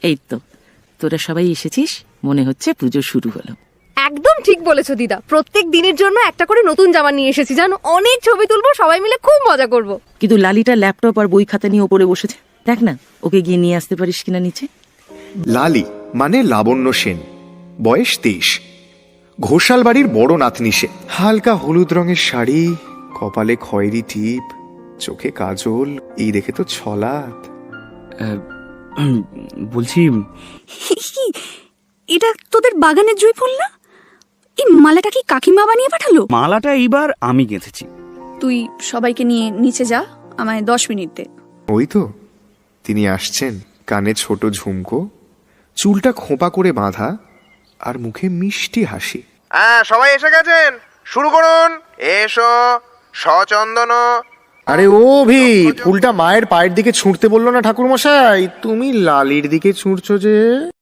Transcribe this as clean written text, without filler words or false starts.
এই তো তোরা সবাই এসেছিস, মনে হচ্ছে পুজো শুরু হলো। একদম ঠিক বলেছো দিদা, প্রত্যেক দিনের জন্য একটা করে নতুন জামা নিয়ে এসেছি জানো, অনেক ছবি তুলবো, সবাই মিলে খুব মজা করব। কিন্তু লালিটা ল্যাপটপ আর বই খাতা নিয়ে ওপরে বসেছে, দেখ না ওকে গিয়ে নিয়ে আসতে পারিস কিনা নিচে। লালি মানে লাবণ্য সেন, বয়স 23, ঘোষাল বাড়ির বড় নাতনি সে। হালকা হলুদ রঙের শাড়ি, কপালে খয়েরি টিপ, চোখে কাজল, এই দেখে তো ছলাত। বলছি, এটা তোদের বাগানের জুঁই ফুল না? এই মালাটা কি কাকিমা বানিয়ে পাঠালো? মালাটা এইবার আমি গেঁথেছি। তুই সবাইকে নিয়ে নিচে যা, আমায় 10 মিনিট দে। ওই তো তিনি আসছেন, কানে ছোট ঝুমকো, চুলটা খোঁপা করে বাঁধা, আর মুখে মিষ্টি হাসি। সবাই এসে গেছেন, শুরু করুন। এসো সচন্দন। আরে ও ভি, ফুলটা মায়ের পায়ের দিকে ছুঁড়তে বললো না ঠাকুর মশাই? তুমি লালির দিকে ছুঁড়ছো যে?